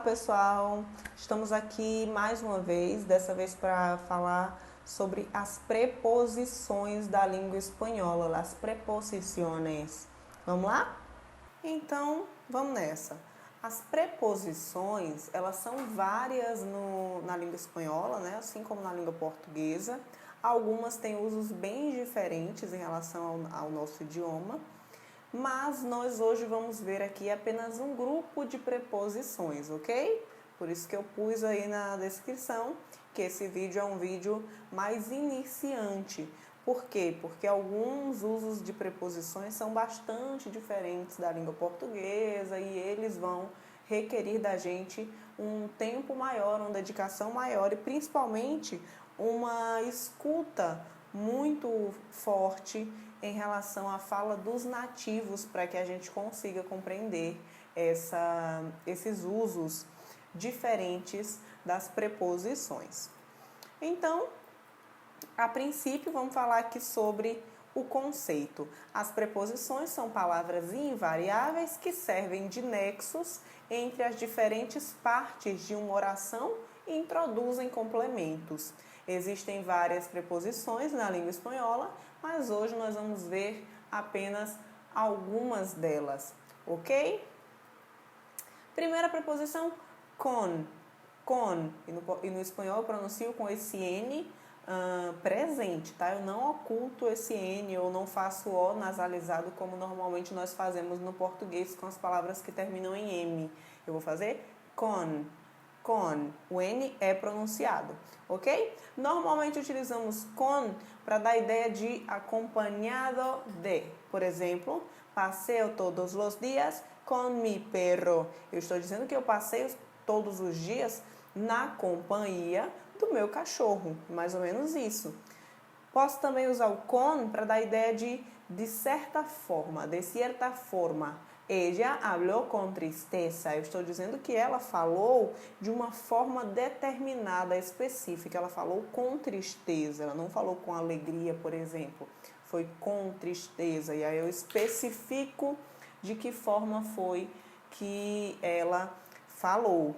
pessoal! Estamos aqui mais uma vez, dessa vez para falar sobre as preposições da língua espanhola, as preposições. Vamos lá? Então, vamos nessa. As preposições, elas são várias na língua espanhola, né? Assim como na língua portuguesa. Algumas têm usos bem diferentes em relação ao nosso idioma. Mas nós hoje vamos ver aqui apenas um grupo de preposições, ok? Por isso que eu pus aí na descrição que esse vídeo é um vídeo mais iniciante. Por quê? Porque alguns usos de preposições são bastante diferentes da língua portuguesa e eles vão requerer da gente um tempo maior, uma dedicação maior e principalmente uma escuta muito forte em relação à fala dos nativos para que a gente consiga compreender esses usos diferentes das preposições. Então, a princípio, vamos falar aqui sobre o conceito. As preposições são palavras invariáveis que servem de nexos entre as diferentes partes de uma oração e introduzem complementos. Existem várias preposições na língua espanhola, mas hoje nós vamos ver apenas algumas delas, ok? Primeira preposição, con. Con. E no espanhol eu pronuncio com esse N presente, tá? Eu não oculto esse N ou não faço O nasalizado como normalmente nós fazemos no português com as palavras que terminam em M. Eu vou fazer con. Con. O N é pronunciado, ok? Normalmente utilizamos con para dar a ideia de acompanhado de. Por exemplo, paseo todos os dias con mi perro. Eu estou dizendo que eu passeio todos os dias na companhia do meu cachorro. Mais ou menos isso. Posso também usar o con para dar a ideia de certa forma, de certa forma. Ella habló con tristeza. Eu estou dizendo que ela falou de uma forma determinada, específica. Ela falou com tristeza. Ela não falou com alegria, por exemplo. Foi com tristeza. E aí eu especifico de que forma foi que ela falou.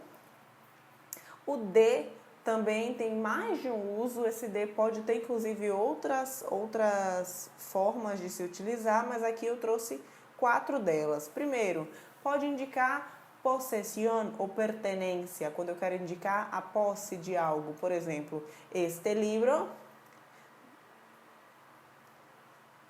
O de também tem mais de um uso. Esse de pode ter, inclusive, outras formas de se utilizar, mas aqui eu trouxe 4 delas. Primeiro, pode indicar possessão ou pertenência, quando eu quero indicar a posse de algo. Por exemplo, este livro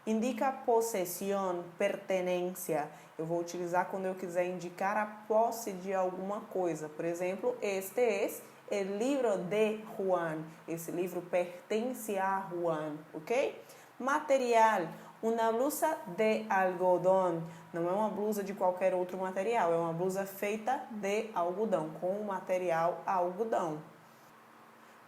indica possessão, pertenência. Eu vou utilizar quando eu quiser indicar a posse de alguma coisa. Por exemplo, este es el libro de Juan. Esse livro pertence a Juan, ok? Material. Uma blusa de algodão. Não é uma blusa de qualquer outro material, é uma blusa feita de algodão, com o material algodão.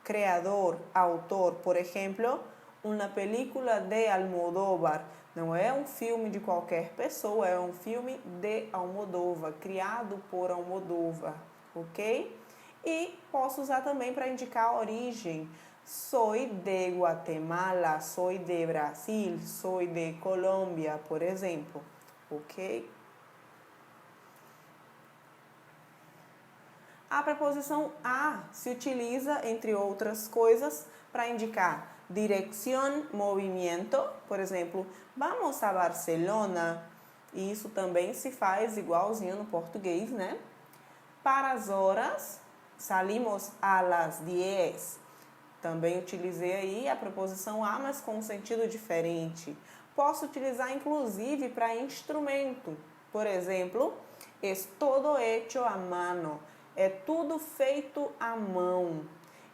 Criador, autor, por exemplo, uma película de Almodóvar. Não é um filme de qualquer pessoa, é um filme de Almodóvar, criado por Almodóvar, ok? E posso usar também para indicar a origem. Soy de Guatemala, soy de Brasil, soy de Colômbia, por exemplo, ok? A preposição a se utiliza, entre outras coisas, para indicar direção, movimento. Por exemplo, vamos a Barcelona. E isso também se faz igualzinho no português, né? Para as horas, salimos a las 10. Também utilizei aí a preposição a, mas com um sentido diferente. Posso utilizar, inclusive, para instrumento. Por exemplo, es todo hecho a mano. É tudo feito à mão.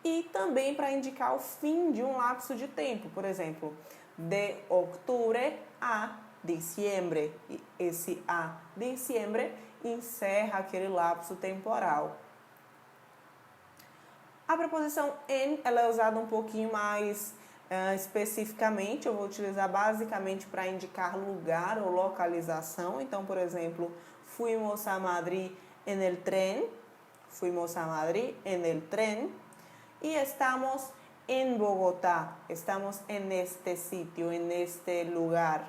E também para indicar o fim de um lapso de tempo. Por exemplo, de octubre a diciembre. Esse a diciembre encerra aquele lapso temporal. A preposição en, ela é usada um pouquinho mais especificamente. Eu vou utilizar basicamente para indicar lugar ou localização. Então, por exemplo, fuimos a Madrid en el tren. Fuimos a Madrid en el tren. Y estamos en Bogotá. Estamos en este sitio, en este lugar.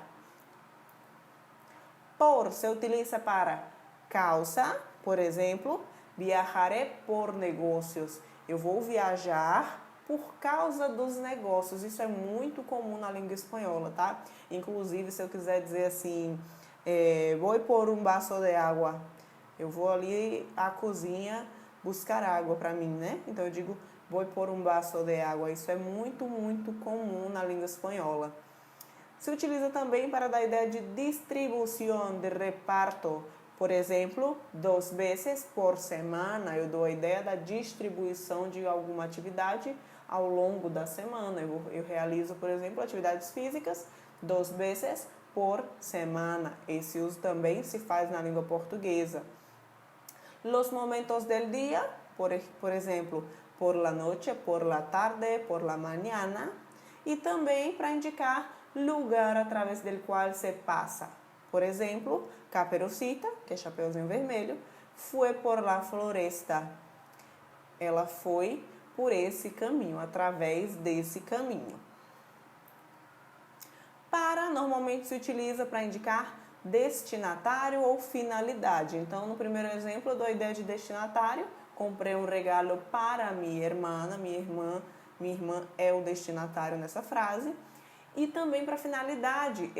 Por se utiliza para causa, por exemplo, Viajaré por negócios. Eu vou viajar por causa dos negócios. Isso é muito comum na língua espanhola, tá? Inclusive, se eu quiser dizer assim, vou por um vaso de água. Eu vou ali à cozinha buscar água para mim, né? Então eu digo, vou por um vaso de água. Isso é muito, muito comum na língua espanhola. Se utiliza também para dar a ideia de distribuição, de reparto. Por exemplo, 2 vezes por semana, eu dou a ideia da distribuição de alguma atividade ao longo da semana. Eu realizo, por exemplo, atividades físicas 2 vezes por semana. Esse uso também se faz na língua portuguesa. Los momentos del día, por exemplo, por la noche, por la tarde, por la mañana. E também para indicar lugar através do qual se passa. Por exemplo, Caperucita, que é Chapeuzinho Vermelho, foi por la floresta. Ela foi por esse caminho, através desse caminho. Para, normalmente se utiliza para indicar destinatário ou finalidade. Então, no primeiro exemplo, eu dou a ideia de destinatário. Comprei um regalo para minha irmã. Minha irmã é o destinatário nessa frase. E também para finalidade,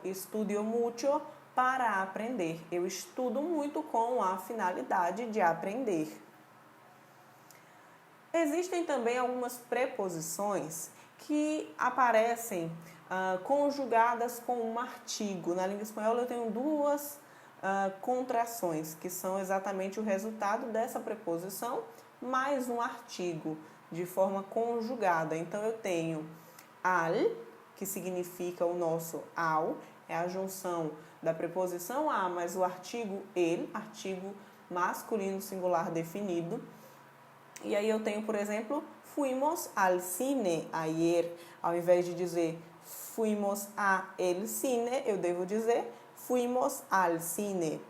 estudio mucho para aprender. Eu estudo muito com a finalidade de aprender. Existem também algumas preposições que aparecem conjugadas com um artigo. Na língua espanhola eu tenho duas contrações, que são exatamente o resultado dessa preposição, mais um artigo, de forma conjugada. Então eu tenho al, que significa o nosso ao, é a junção da preposição a mais o artigo el, artigo masculino singular definido. E aí eu tenho, por exemplo, fuimos al cine ayer. Ao invés de dizer fuimos a el cine, eu devo dizer fuimos al cine.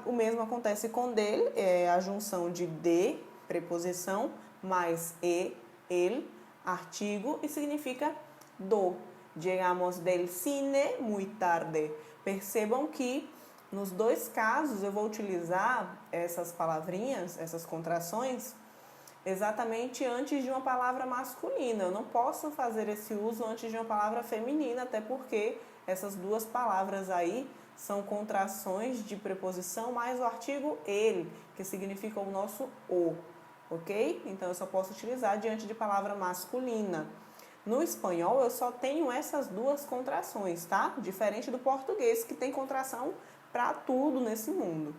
O mesmo acontece com del, é a junção de preposição, mais el, artigo, e significa do. Llegamos del cine muy tarde. Percebam que nos dois casos eu vou utilizar essas palavrinhas, essas contrações, exatamente antes de uma palavra masculina. Eu não posso fazer esse uso antes de uma palavra feminina, até porque essas duas palavras aí são contrações de preposição mais o artigo ele, que significa o nosso o, ok? Então eu só posso utilizar diante de palavra masculina. No espanhol eu só tenho essas duas contrações, tá? Diferente do português, que tem contração para tudo nesse mundo.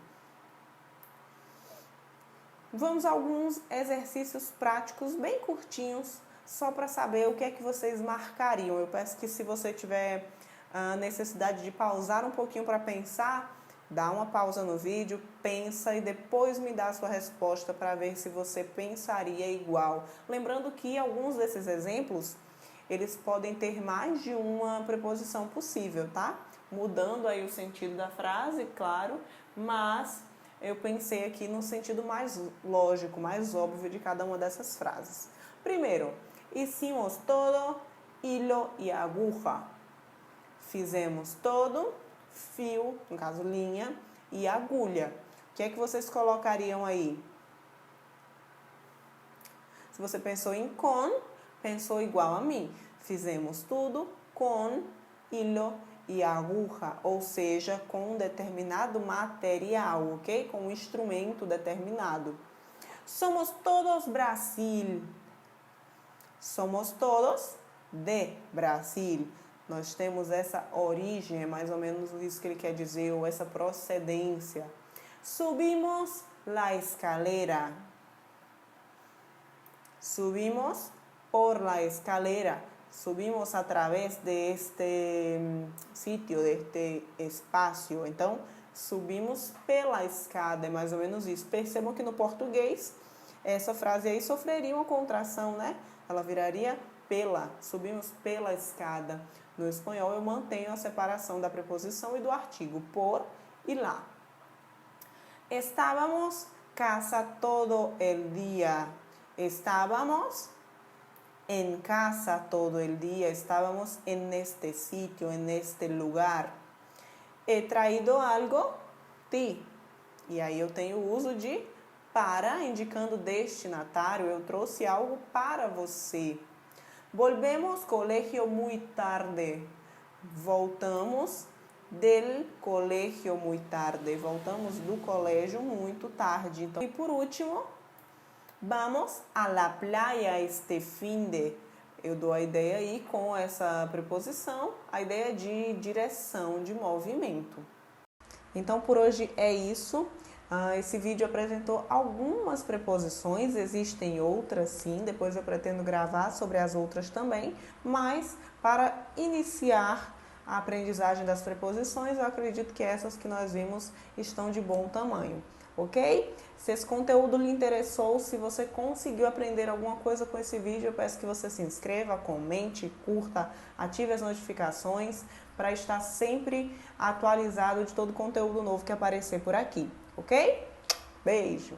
Vamos a alguns exercícios práticos bem curtinhos, só para saber o que é que vocês marcariam. Eu peço que, se você tiver a necessidade de pausar um pouquinho para pensar, dá uma pausa no vídeo, pensa e depois me dá a sua resposta para ver se você pensaria igual. Lembrando que alguns desses exemplos, eles podem ter mais de uma preposição possível, tá? Mudando aí o sentido da frase, claro, mas eu pensei aqui no sentido mais lógico, mais óbvio de cada uma dessas frases. Primeiro, hicimos todo, hilo e aguja. Fizemos todo, fio, no caso linha, e agulha. O que é que vocês colocariam aí? Se você pensou em con, pensou igual a mim. Fizemos tudo com hilo e aguja, ou seja, com um determinado material, ok? Com um instrumento determinado. Somos todos Brasil. Somos todos de Brasil. Nós temos essa origem, é mais ou menos isso que ele quer dizer, ou essa procedência. Subimos la escalera. Subimos por la escalera. Subimos a través de este sítio, de este espaço. Então, subimos pela escada, é mais ou menos isso. Percebam que no português, essa frase aí sofreria uma contração, né? Ela viraria pela, subimos pela escada. No espanhol, eu mantenho a separação da preposição e do artigo, por e lá. Estávamos casa todo el día. Estábamos en casa todo el día. Estábamos en este sitio, en este lugar. He traído algo, ti. E aí eu tenho o uso de para, indicando destinatário, eu trouxe algo para você. Volvemos colegio muy tarde. Voltamos del colegio muy tarde. Voltamos do colégio muito tarde. Então, e por último, vamos a la playa este fin de. Eu dou a ideia aí com essa preposição, a ideia de direção, de movimento. Então, por hoje é isso. Esse vídeo apresentou algumas preposições, existem outras sim, depois eu pretendo gravar sobre as outras também, mas para iniciar a aprendizagem das preposições, eu acredito que essas que nós vimos estão de bom tamanho, ok? Se esse conteúdo lhe interessou, se você conseguiu aprender alguma coisa com esse vídeo, eu peço que você se inscreva, comente, curta, ative as notificações para estar sempre atualizado de todo o conteúdo novo que aparecer por aqui, ok? Beijo!